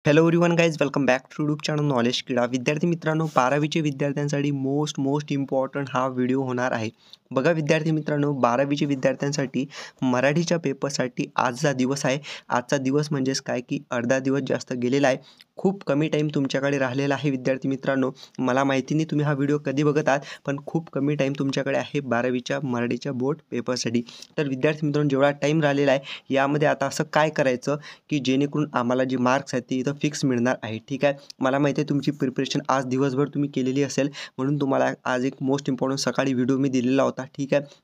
Hello everyone guys, welcome back to YouTube channel knowledge क्रीडा. विद्यार्थी मित्रांनो, 12वीचे विद्यार्थ्यांसाठी मोस्ट इम्पॉर्टंट हा व्हिडिओ होणार आहे. बघा विद्यार्थी मित्रांनो, 12वीचे विद्यार्थ्यांसाठी मराठीच्या पेपरसाठी आजचा दिवस आहे. आजचा दिवस म्हणजेच काय की अर्धा दिवस जास्त गेलेला आहे. खूप कमी टाईम तुमच्याकडे राहिलेला आहे विद्यार्थी मित्रांनो. मला माहिती नाही तुम्ही हा व्हिडिओ कधी बघत आहात, पण खूप कमी टाईम तुमच्याकडे आहे 12वीच्या मराठीच्या बोर्ड पेपरसाठी. तर विद्यार्थी मित्रांनो, जेवढा टाईम राहिलेला आहे यामध्ये आता असं काय करायचं की जेणेकरून आम्हाला जे मार्क्स आहेत ते इथं फिक्स मिळणार आहे. ठीक आहे, मला माहिती आहे तुमची प्रिपरेशन आज दिवसभर तुम्ही केलेली असेल, म्हणून तुम्हाला आज एक मोस्ट इम्पॉर्टंट सकाळी व्हिडिओ मी दिलेला होता. ठीक आहे,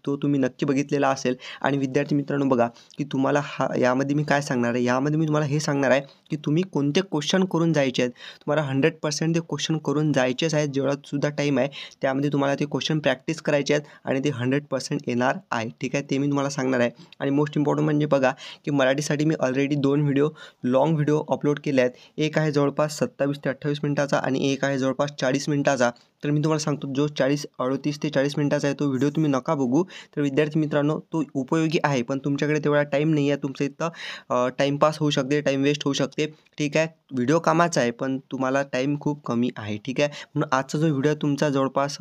तो तुम्ही नक्की बघितलेला असेल. आणि विद्यार्थी मित्रांनो बघा की तुम्हाला यामध्ये मी काय सांगणार आहे, यामध्ये मी तुम्हाला हे सांगणार आहे की तुम्ही कोणते क्वेश्चन करून जायचे आहेत. तुम्हाला 100% ते क्वेश्चन करून जायचेच आहेत. जेवढा सुद्धा टाईम आहे त्यामध्ये तुम्हाला ते क्वेश्चन प्रॅक्टिस करायचे आहेत आणि ते 100% येणार आहे. ठीक आहे, ते मी तुम्हाला सांगणार आहे. आणि मोस्ट इम्पॉर्टंट म्हणजे बघा की मराठीसाठी मी ऑलरेडी 2 लॉंग व्हिडिओ अपलोड केले आहेत. एक आहे जवळपास 27 ते 28 मिनिटाचा आणि एक आहे जवळपास 40 मिनिटाचा. तर मी तुम्हाला सांगतो, जो 38 ते 40 मिनिटाचा आहे तो व्हिडिओ तुम्ही नका बघू. तर विद्यार्थी मित्रांनो, तो उपयोगी आहे, पण तुमच्याकडे तेवढा टाईम नाही आहे. तुमचं इथं टाईमपास होऊ शकते, टाईम वेस्ट होऊ शकते. ठीक आहे, व्हिडिओ कामाचा आहे पण तुम्हाला टाईम खूप कमी आहे. ठीक आहे, म्हणून आजचा जो व्हिडिओ तुमचा जवळपास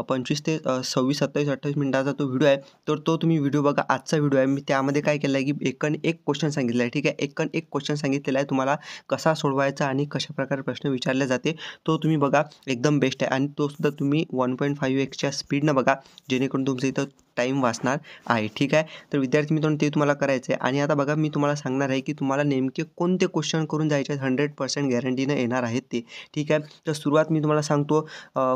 25 ते 26, 27, 28 मिनिटाचा तो व्हिडिओ आहे. तर तो तुम्ही व्हिडिओ बघा. आजचा व्हिडिओ आहे, मी त्यामध्ये काय केलं आहे की एकन एक क्वेश्चन सांगितलं आहे. ठीक आहे, एकन एक क्वेश्चन सांगितलेला आहे, तुम्हाला कसा सोडवायचा आणि कशाप्रकारे प्रश्न विचारले जाते तो तुम्ही बघा. एकदम बेस्ट आहे आणि तो सुद्धा तुम्ही 1.5x स्पीडनं बघा, जेणेकरून तुमचं इथं टाईम वाचणार आहे. ठीक आहे, तर विद्यार्थी मित्रांनो ते तुम्हाला करायचं आहे. आणि आता बघा मी तुम्हाला सांगणार आहे की तुम्हाला नेमके कोणते क्वेश्चन करून जायचे आहेत. 100% गॅरंटीनं येणार आहेत ते. ठीक आहे, तर सुरुवात मी तुम्हाला सांगतो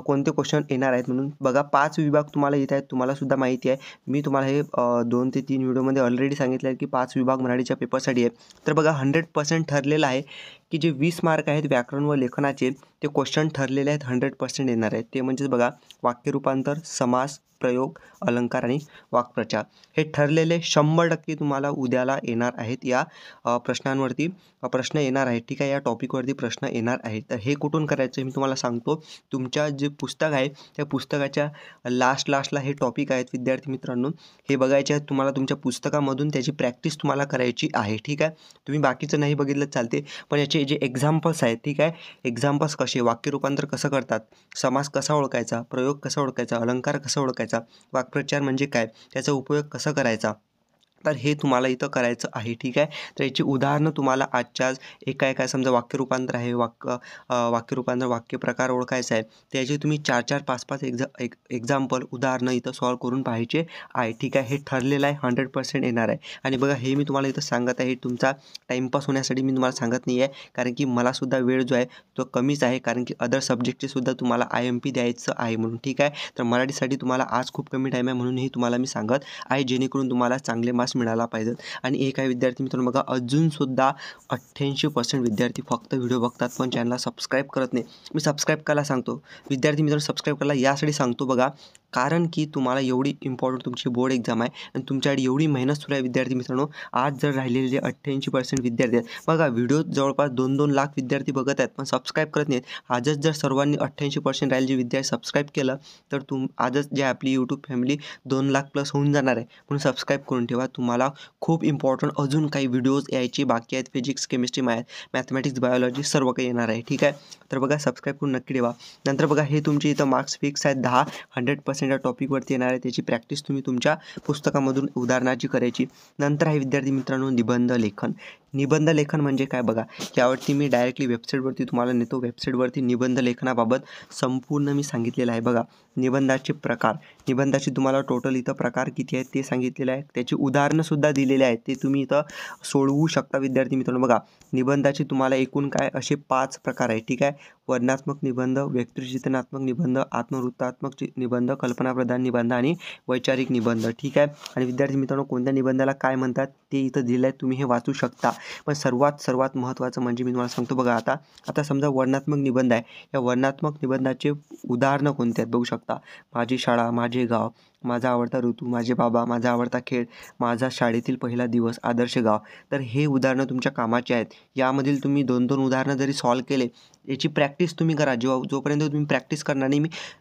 कोणते क्वेश्चन येणार आहेत म्हणून. बघा 5 विभाग तुम्हाला येत आहेत, तुम्हाला सुद्धा माहिती आहे. मी तुम्हाला हे 2 ते 3 व्हिडिओमध्ये ऑलरेडी सांगितलं आहे की 5 विभाग मराठीच्या पेपरसाठी आहे. तर बघा 100% ठरलेलं आहे की जे 20 मार्क आहेत व्याकरण व लेखनाचे ते क्वेश्चन ठरलेले आहेत, 100% येणार आहेत. ते म्हणजेच बघा वाक्यरूपांतर, समास, प्रयोग, अलंकार आणि वाक्प्रचार हे ठरलेले 100% तुम्हाला उद्याला येणार आहेत. या प्रश्नांवरती प्रश्न येणार आहेत. ठीक आहे, या टॉपिकवरती प्रश्न येणार आहेत. तर हे कुठून करायचं मी तुम्हाला सांगतो. तुमच्या जे पुस्तक आहे त्या पुस्तकाच्या लास्टला हे टॉपिक आहेत विद्यार्थी मित्रांनो. हे बघायचे आहेत तुम्हाला तुमच्या पुस्तकामधून, त्याची प्रॅक्टिस तुम्हाला करायची आहे. ठीक आहे, तुम्ही बाकीचं नाही बघितलं चालते, पण याचे जे एक्झाम्पल्स आहेत, ठीक आहे, एक्झाम्पल्स कसे, वाक्यरूपांतर कसं करतात, समास कसा ओळखायचा, प्रयोग कसा ओळखायचा, अलंकार कसा ओळखायचा, वाक्प्रचार म्हणजे काय, त्याचा उपयोग कसा करायचा, तर हे तुम्हाला इथं करायचं आहे. ठीक आहे, तर याची उदाहरणं तुम्हाला आजच्याच एका समजा वाक्यरूपांतर आहे, वाक्यरूपांतर वाक्यप्रकार ओळखायचा आहे, त्याची तुम्ही 4-4, 5-5 एक्झाम्पल उदाहरणं इथं सॉल्व करून पाहायचे आहे. ठीक आहे, हे ठरलेलं आहे, 100% येणार आहे. आणि बघा हे मी तुम्हाला इथं सांगत आहे, तुमचा टाईमपास होण्यासाठी मी तुम्हाला सांगत नाही आहे, कारण की मलासुद्धा वेळ जो आहे तो कमीच आहे, कारण की अदर सब्जेक्टचे सुद्धा तुम्हाला IMP द्यायचं आहे म्हणून. ठीक आहे, तर मराठीसाठी तुम्हाला आज खूप कमी टाईम आहे म्हणूनही तुम्हाला मी सांगत आहे, जेणेकरून तुम्हाला चांगले मार्क्स मिळायला पाहिजेत. आणि एक आहे विद्यार्थी मित्रांनो, बघा अजूनसुद्धा 88% विद्यार्थी फक्त व्हिडिओ बघतात पण चॅनलला सबस्क्राईब करत नाही. मी सबस्क्राईब करायला सांगतो विद्यार्थी मित्रांनो, सबस्क्राईब करायला यासाठी सांगतो बघा, कारण की तुम्हाला एवढी इम्पॉर्टंट तुमची बोर्ड एक्झाम आहे आणि तुमच्याकडे एवढी मेहनत सुरू आहे विद्यार्थी मित्रांनो. आज जर राहिलेले जे 88% विद्यार्थी आहेत बघा, व्हिडिओ जवळपास 2-2 लाख विद्यार्थी बघत आहेत पण सबस्क्राईब करत नाहीत. आजच जर सर्वांनी 88% राहिले जे विद्यार्थी सबस्क्राईब केलं तर आजच जे आपली यूट्यूब फॅमिली 2 लाख प्लस होऊन जाणार आहे. म्हणून सबस्क्राईब करून ठेवा. तुम्हाला खूप इम्पॉर्टंट अजून काही व्हिडिओज यायचे बाकी आहेत. फिजिक्स, केमिस्ट्री, मॅथमॅटिक्स, बायोलॉजी सर्व काही येणार आहे. ठीक आहे, तर बघा सबस्क्राईब करून नक्की ठेवा. नंतर बघा हे तुमचे इथं मार्क्स फिक्स आहेत 10, 100% या टॉपिकवरती येणार आहे. त्याची प्रॅक्टिस तुम्ही तुमच्या पुस्तकामधून उदाहरणाची करायची. नंतर आहे विद्यार्थी मित्रांनो निबंध लेखन. निबंध लेखन म्हणजे काय बघा, यावरती मी डायरेक्टली वेबसाईटवरती तुम्हाला नेतो. वेबसाईटवरती निबंध लेखनाबाबत संपूर्ण मी सांगितलेलं आहे. बघा निबंधाचे प्रकार, निबंधाचे तुम्हाला टोटल इथं प्रकार किती आहेत ते सांगितलेलं आहे. त्याची उदाहरणंसुद्धा दिलेले आहेत, ते तुम्ही इथं सोडवू शकता विद्यार्थी मित्रांनो. बघा निबंधाचे तुम्हाला एकूण काय असे 5 प्रकार आहेत. ठीक आहे, वर्णनात्मक निबंध, व्यक्तिचित्रणात्मक निबंध, आत्मवृत्तात्मक निबंध, कल्पनाप्रधान निबंध आणि वैचारिक निबंध. ठीक आहे, आणि विद्यार्थी मित्रांनो कोणत्या निबंधाला काय म्हणतात ते इथं दिलेलं आहे, तुम्ही हे वाचू शकता. पण सर्वात महत्त्वाचं म्हणजे मी तुम्हाला सांगतो बघा, आता समजा वर्णनात्मक निबंध आहे, या वर्णनात्मक निबंधाचे उदाहरणं कोणते आहेत बघू शकता. माझी शाळा, माझे गाव, माझा आवडता ऋतू, माझे बाबा, माझा आवडता खेळ, माझा शाळेतील पहिला दिवस, आदर्श गाव. तर हे उदाहरणं तुमच्या कामाचे आहेत. यामधील तुम्ही 2-2 उदाहरणं जरी सॉल्व केले, याची प्रॅक्टिस तुम्ही करा. जोपर्यंत तुम्ही प्रॅक्टिस करणार नाही,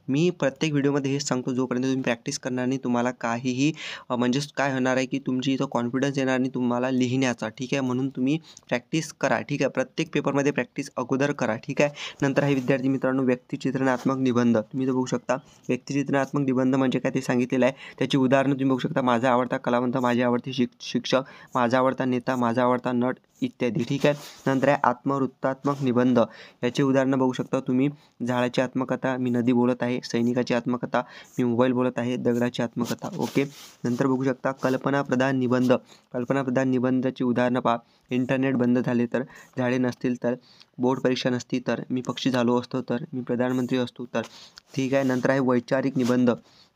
मी प्रत्येक व्हिडिओमध्ये हेच सांगतो, जोपर्यंत तुम्ही प्रॅक्टिस करणार नाही तुम्हाला काहीही म्हणजेच काय होणार आहे की तुमची इथं कॉन्फिडन्स येणार नाही तुम्हाला लिहिण्याचा. ठीक आहे, म्हणून तुम्ही प्रॅक्टिस करा. ठीक आहे, प्रत्येक पेपरमध्ये प्रॅक्टिस अगोदर करा. ठीक आहे, नंतर आहे विद्यार्थी मित्रांनो व्यक्तिचित्रणात्मक निबंध. तुम्ही इथं बघू शकता व्यक्तिचित्रणात्मक निबंध म्हणजे काय ते सांगितलेलं आहे. त्याची उदाहरणं तुम्ही बघू शकता. माझा आवडता कलावंत, माझे आवडते शिक्षक, माझा आवडता नेता, माझा आवडता नट इत्यादी. ठीक आहे, नंतर आहे आत्मवृत्तात्मक निबंध. याची उदाहरणं बघू शकता तुम्ही. झाडाची आत्मकथा, मी नदी बोलत आहे. सैनिकाची आत्मकथा, मी मोबाईल बोलत आहे. दगडाची आत्मकथा. ओके, नंतर बघू शकता कल्पनाप्रधान निबंध. कल्पनाप्रधान निबंधाची उदाहरणं पहा. इंटरनेट बंद झाले तर, झाडे नसतील तर, बोर्ड परीक्षा नसती तर, मी पक्षी झालो असतो तर, मी प्रधानमंत्री असतो तर. ठीक आहे, नंतर आहे वैचारिक निबंध.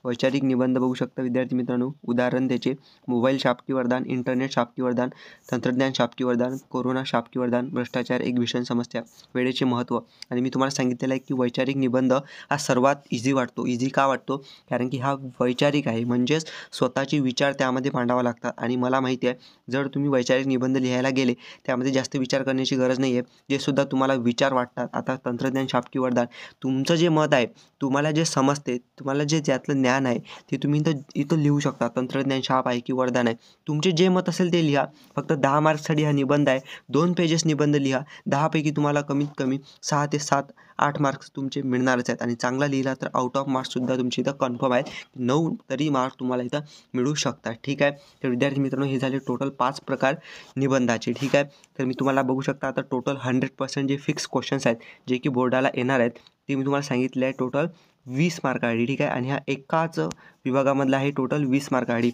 वैचारिक निबंध बघू शकता विद्यार्थी मित्रांनो. उदाहरण त्याचे मोबाईल शापकी वरदान, इंटरनेट शापकी वरदान, तंत्रज्ञान शापकी वरदान, कोरोना शापकी वरदान, भ्रष्टाचार एक भीषण समस्या, वेळेचे महत्त्व. आणि मी तुम्हाला सांगितलेलं आहे की वैचारिक निबंध हा सर्वात इझी वाटतो. इझी का वाटतो? कारण की हा वैचारिक आहे, म्हणजेच स्वतःचे विचार त्यामध्ये मांडावा लागतात. आणि मला माहिती आहे जर तुम्ही वैचारिक निबंध लिहायला गेले त्यामध्ये जास्त विचार करण्याची गरज नाही आहे. जे सुद्धा तुम्हाला विचार वाटतात. आता तंत्रज्ञान शापकी वरदान, तुमचं जे मत आहे, तुम्हाला जे समजते, तुम्हाला जे ज्यातलं ज्ञान आहे ते तुम्ही इथं लिहू शकता. तंत्रज्ञान शाप आहे की वरदान आहे, तुमचे जे मत असेल ते लिहा. फक्त 10 मार्क्ससाठी हा निबंध आहे. 2 पेजेस निबंध लिहा. 10 पैकी तुम्हाला कमीत कमी 6 ते 8 मार्क्स तुमचे मिळणारच आहेत. आणि चांगला लिहिला तर आउट ऑफ मार्क्ससुद्धा तुमचे इथं कन्फर्म आहेत. 9 तरी मार्क्स तुम्हाला इथं मिळू शकतात. ठीक आहे, तर विद्यार्थी मित्रांनो हे झाले टोटल 5 प्रकार निबंधाचे. ठीक आहे, तर मी तुम्हाला बघू शकता आता टोटल 100% जे फिक्स क्वेश्चन्स आहेत जे की बोर्डाला येणार आहेत ते मी तुम्हाला सांगितले आहे. टोटल 20 मार्कासाठी. ठीक आहे, आणि हा एकाच विभागामधला आहे टोटल 20 मार्कासाठी.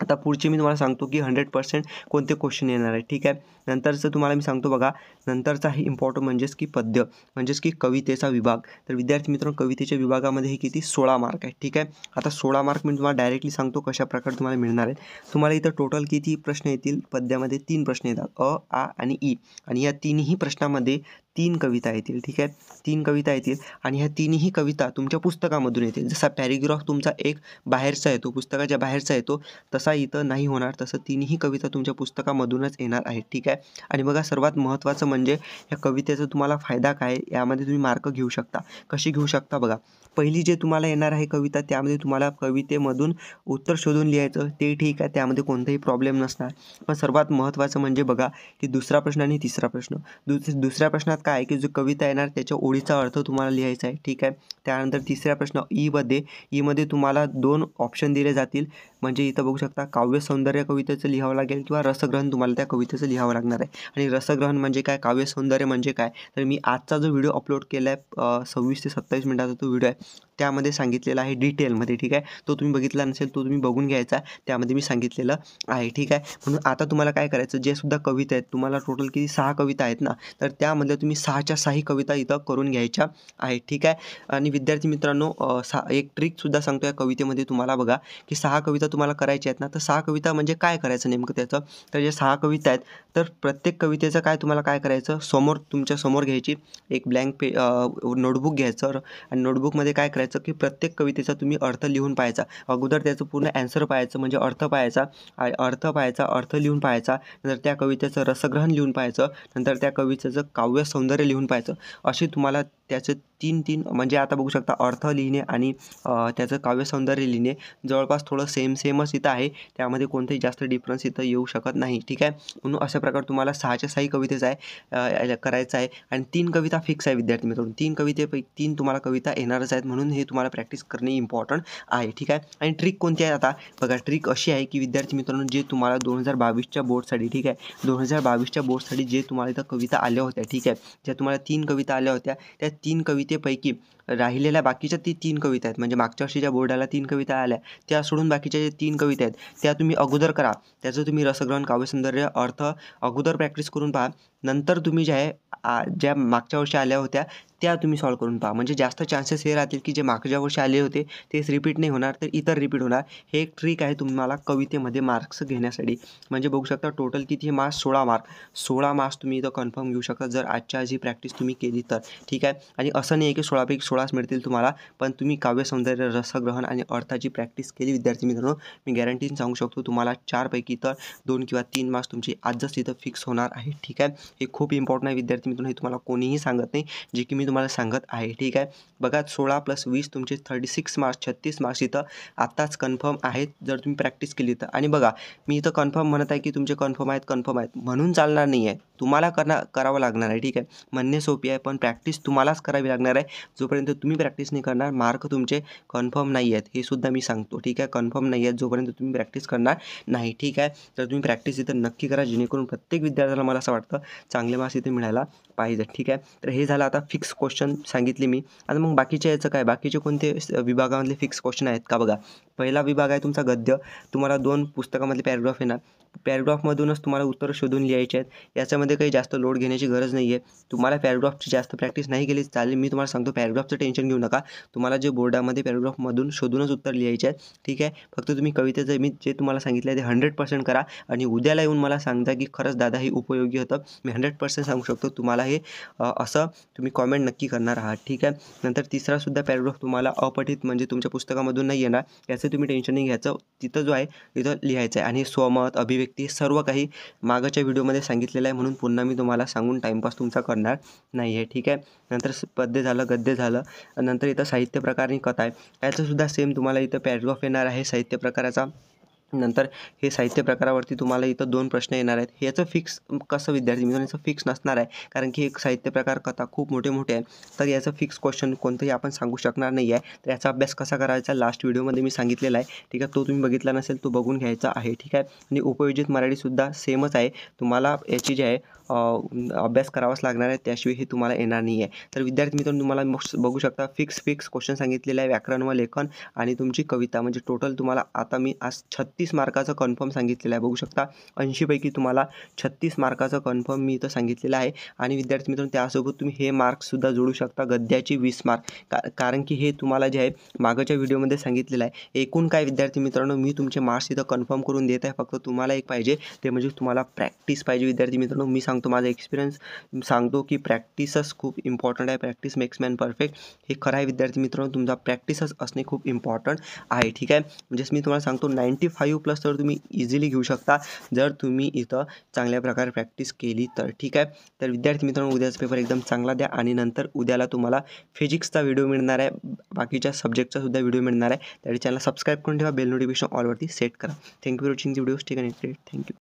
आता पुढचे मी तुम्हाला सांगतो की 100% कोणते क्वेश्चन येणार आहे. ठीक आहे, नंतरचं तुम्हाला मी सांगतो बघा. नंतरचा आहे इम्पॉर्टंट म्हणजेच की पद्य, म्हणजेच की कवितेचा विभाग. तर विद्यार्थी मित्रांनो कवितेच्या विभागामध्ये हे किती 16 मार्क आहे. ठीक आहे, आता 16 मार्क मी तुम्हाला डायरेक्टली सांगतो कशा प्रकारे तुम्हाला मिळणार आहेत. तुम्हाला इथं टोटल किती प्रश्न येतील? पद्यामध्ये 3 प्रश्न येतात, अ, आ आणि ई. आणि या तिन्ही प्रश्नामध्ये 3 कविता येतील. ठीक आहे, 3 कविता येतील आणि ह्या तिन्ही कविता तुमच्या पुस्तकामधून येतील. जसा पॅरेग्राफ तुमचा एक बाहेरचा येतो, पुस्तकाच्या बाहेरचा येतो, तसा इथं नाही होणार. तसं तिन्ही कविता तुमच्या पुस्तकामधूनच येणार आहेत. ठीक आहे, आणि बघा सर्वात महत्त्वाचं म्हणजे या कवितेचा तुम्हाला फायदा काय, यामध्ये तुम्ही मार्क घेऊ शकता. कशी घेऊ शकता बघा. पहिली जे तुम्हाला येणार आहे कविता, त्यामध्ये तुम्हाला कवितेमधून उत्तर शोधून लिहायचं, ते ठीक आहे, त्यामध्ये कोणताही प्रॉब्लेम नसणार. पण सर्वात महत्त्वाचं म्हणजे बघा की दुसरा प्रश्न आणि तिसरा प्रश्न. दुसऱ्या प्रश्नात काय आहे की जो कविता येणार त्याच्या ओळीचा अर्थ तुम्हाला लिहायचा आहे. ठीक आहे, त्यानंतर तिसरा प्रश्न ईमध्ये तुम्हाला 2 ऑप्शन दिले जातील. म्हणजे इथं बघू शकता काव्य सौंदर्य कवितेचं लिहावं लागेल किंवा रसग्रहण तुम्हाला त्या कवितेचं लिहावं लागणार आहे. आणि रसग्रहण म्हणजे काय, काव्य सौंदर्य म्हणजे काय, तर मी आजचा जो व्हिडिओ अपलोड केला आहे 26 ते 27 मिनिटाचा तो व्हिडिओ आहे, त्यामध्ये सांगितलेला आहे डिटेलमध्ये. ठीक आहे, तो तुम्ही बघितला नसेल तो तुम्ही बघून घ्यायचा, त्यामध्ये मी सांगितलेलं आहे. ठीक आहे, म्हणून आता तुम्हाला काय करायचं, जे सुद्धा कविता आहेत तुम्हाला टोटल किती 6 कविता आहेत ना, तर त्यामधल्या तुम्ही 6च्या 6 कविता इथं करून घ्यायच्या आहेत. ठीक आहे, आणि विद्यार्थी मित्रांनो एक ट्रिकसुद्धा सांगतो या कवितेमध्ये तुम्हाला बघा की 6 कविता तुम्हाला करायच्या आहेत ना, तर 6 कविता म्हणजे काय करायचं नेमकं त्याचं, तर जे 6 कविता आहेत तर प्रत्येक कवितेचं काय तुम्हाला काय करायचं, तुमच्या समोर घ्यायची एक ब्लँक नोटबुक घ्यायचं आणि नोटबुकमध्ये काय करायचं की प्रत्येक कवितेचा तुम्ही अर्थ लिहून पाहायचा. अगोदर त्याचं पूर्ण ॲन्सर पाहायचं म्हणजे अर्थ पाहायचा, अर्थ लिहून पाहायचा, नंतर त्या कवितेचं रसग्रहण लिहून पाहायचं, नंतर त्या कवितेचं काव्य सौंदर्य लिहून पाहायचं. अशी तुम्हाला त्याचं 3 म्हणजे आता बघू शकता अर्थ लिहिणे आणि त्याचं काव्य सौंदर्य लिहिणे जवळपास थोडं सेमच इथं आहे, त्यामध्ये कोणतेही जास्त डिफरन्स इथं येऊ शकत नाही. ठीक आहे, म्हणून अशा प्रकारे तुम्हाला 6च्या 6 कवितेचा आहे करायचं आहे. आणि 3 कविता फिक्स आहे विद्यार्थी मित्रांनो, 3 कवितेपैकी 3 तुम्हाला कविता येणारच आहेत, म्हणून हे तुम्हाला प्रॅक्टिस करणे इम्पॉर्टंट आहे. ठीक आहे, आणि ट्रिक कोणती आहे आता बघा. ट्रिक अशी आहे की विद्यार्थी मित्रांनो जे तुम्हाला 2022च्या बोर्डसाठी, ठीक आहे, 2022च्या बोर्डसाठी जे तुम्हाला इथं कविता आल्या होत्या, ठीक आहे, ज्या तुम्हाला 3 कविता आल्या होत्या, त्या 3 कवितेपैकी राहिलेल्या बाकीच्या 3 कविता आहेत, म्हणजे मागच्या वर्षी ज्या बोर्डाला 3 कविता आल्या त्या सोडून बाकीच्या ज्या 3 कविता आहेत त्या तुम्ही अगोदर करा. त्याचं तुम्ही रसग्रहण, काव्यसौंदर्य, अर्थ अगोदर प्रॅक्टिस करून पहा. नंतर तुम्ही ज्या मागच्या वर्षी आल्या होत्या त्या तुम्ही सॉल्व करून पहा. म्हणजे जास्त चान्सेस हे राहतील की जे मागच्या वर्षी आले होते तेच रिपीट नाही होणार, तर इतर रिपीट होणार. हे एक ट्रिक आहे तुम्हाला कवितेमध्ये मार्क्स घेण्यासाठी. म्हणजे बघू शकता टोटल किती मार्क्स, 16 मार्क्स तुम्ही इथं कन्फर्म घेऊ शकता जर आजच्या आज ही प्रॅक्टिस तुम्ही केली तर. ठीक आहे, आणि असं नाही आहे की 16पैकी 16च मिळतील तुम्हाला, पण तुम्ही काव्य सौंदर्य, रसग्रहण आणि अर्थाची प्रॅक्टिस केली विद्यार्थी मित्रांनो, मी गॅरंटीने सांगू शकतो तुम्हाला 4पैकी तर 2 किंवा 3 मार्क्स तुमची आजच इथं फिक्स होणार आहे. ठीक आहे, हे खूप इम्पॉर्टंट आहे विद्यार्थी मित्रांनो, हे तुम्हाला कोणीही सांगत नाही, जे की मी तुम्हाला सांगत आहे. ठीक आहे. बघा 16 + 20 तुमचे 36 मार्क्स 36 मार्क्स इथं आत्ताच कन्फर्म आहेत जर तुम्ही प्रॅक्टिस केली तर. आणि बघा मी इथं कन्फर्म म्हणत आहे की तुमचे कन्फर्म आहेत म्हणून चालणार नाही आहे. तुम्हाला करावं लागणार आहे. ठीक आहे. म्हणणे सोपी आहे पण प्रॅक्टिस तुम्हालाच करावी लागणार आहे. जोपर्यंत तुम्ही प्रॅक्टिस नाही करणार मार्क तुमचे कन्फर्म नाही आहेत हे सुद्धा मी सांगतो. ठीक आहे. कन्फर्म नाही आहेत जोपर्यंत तुम्ही प्रॅक्टिस करणार नाही. ठीक आहे. तर तुम्ही प्रॅक्टिस इथं नक्की करा जेणेकरून प्रत्येक विद्यार्थ्याला मला असं वाटतं चांगले मार्क्स इथे मिळायला पाहिजे. ठीक आहे. तर हे झालं आता फिक्स क्वेश्चन सांगितले मी. आता मग बाकीच्या याचं काय, बाकीचे कोणते विभागामधले फिक्स क्वेश्चन आहेत का? बघा पहिला विभाग आहे तुमचा गद्य. तुम्हाला 2 पुस्तकामधले पॅराग्राफ येणार. पॅराग्राफमधूनच तुम्हाला उत्तरं शोधून लिहायचे आहेत. याच्यामध्ये काही जास्त लोड घेण्याची गरज नाही आहे. तुम्हाला पॅराग्राफची जास्त प्रॅक्टिस नाही केली चालेल. मी तुम्हाला सांगतो पॅराग्राफचं टेन्शन घेऊ नका. तुम्हाला जे बोर्डामध्ये पॅराग्राफमधून शोधूनच उत्तर लिहायचे आहेत. ठीक आहे. फक्त तुम्ही कवितेचं मी जे तुम्हाला सांगितलं आहे ते 100% करा आणि उद्याला येऊन मला सांगता की खरंच दादा हे उपयोगी होतं. मी 100% सांगू शकतो तुम्हाला हे असं तुम्ही कॉमेंट नक्की करणार आहात. ठीक आहे. नंतर तिसरासुद्धा पॅराग्राफ तुम्हाला अपठित म्हणजे तुमच्या पुस्तकामधून नाही येणार. याचं तुम्ही टेन्शन नाही घ्यायचं. तिथं जो आहे तिथं लिहायचं आहे आणि स्वमत अभिव्यक्ती सर्व काही मागच्या व्हिडिओमध्ये सांगितलेलं आहे म्हणून पुन्हा मी तुम्हाला सांगून टाईमपास तुमचा करणार नाही आहे. ठीक आहे. नंतर पद्य झालं, गद्य झालं. नंतर इथं साहित्य प्रकार आणि कथा आहे. याचंसुद्धा सेम तुम्हाला इथं पॅराग्राफ येणार आहे साहित्य प्रकाराचा. नंतर हे साहित्य प्रकारावरती तुम्हाला इथं 2 प्रश्न येणार आहेत. याचं फिक्स कसं विद्यार्थी मित्रांनो याचं फिक्स नसणार आहे कारण की एक साहित्य प्रकार कथा खूप मोठे आहे. तर याचं फिक्स क्वेश्चन कोणतंही आपण सांगू शकणार नाही आहे. तर याचा अभ्यास कसा करायचा लास्ट व्हिडिओमध्ये मी सांगितलेला आहे. ठीक आहे. तो तुम्ही बघितला नसेल तो बघून घ्यायचा आहे. ठीक आहे. आणि उपयोजित मराठीसुद्धा सेमच आहे. तुम्हाला याची जी आहे अभ्यास करावाच लागणार आहे त्याशिवाय हे तुम्हाला येणार नाही आहे. तर विद्यार्थी मित्रांनो तुम्हाला बघू शकता फिक्स क्वेश्चन सांगितलेलं आहे. व्याकरण व लेखन आणि तुमची कविता म्हणजे टोटल तुम्हाला आता मी आज 36 मार्काचं कन्फर्म सांगितलेलं आहे. बघू शकता 80 पैकी तुम्हाला 36 मार्काचं कन्फर्म मी इथं सांगितलेलं आहे. आणि विद्यार्थी मित्रांनो त्यासोबत तुम्ही हे मार्क्ससुद्धा जोडू शकता गद्याची 20 मार्क कारण की हे तुम्हाला जे आहे मागच्या व्हिडिओमध्ये सांगितलेलं आहे. एकूण काय विद्यार्थी मित्रांनो मी तुमचे मार्क्स इथं कन्फर्म करून देत आहे. फक्त तुम्हाला एक पाहिजे ते म्हणजे तुम्हाला प्रॅक्टिस पाहिजे. विद्यार्थी मित्रांनो मी सांगतो माझा एक्सपिरियन्स सांगतो की प्रॅक्टिसच खूप इम्पॉर्टंट आहे. प्रॅक्टिस मेक्स मॅन परफेक्ट हे खरं आहे विद्यार्थी मित्रांनो. तुमचा प्रॅक्टिसच असणे खूप इम्पॉर्टंट आहे. ठीक आहे. म्हणजेच मी तुम्हाला सांगतो 95+ तर तुम्ही इझिली घेऊ शकता जर तुम्ही इथं चांगल्या प्रकारे प्रॅक्टिस केली तर. ठीक आहे. तर विद्यार्थी मित्रांनो उद्याचा पेपर एकदम चांगला द्या आणि नंतर उद्याला तुम्हाला फिजिक्सचा व्हिडिओ मिळणार आहे. बाकीच्या सब्जेक्टचा सुद्धा व्हिडिओ मिळणार आहे. त्यासाठी चॅनल सबस्क्राईब करून ठेवा. बेल नोटिफिकेशन ऑलवरती सेट करा. Thank you for watching the video. ठीक आहे. थँक्यू.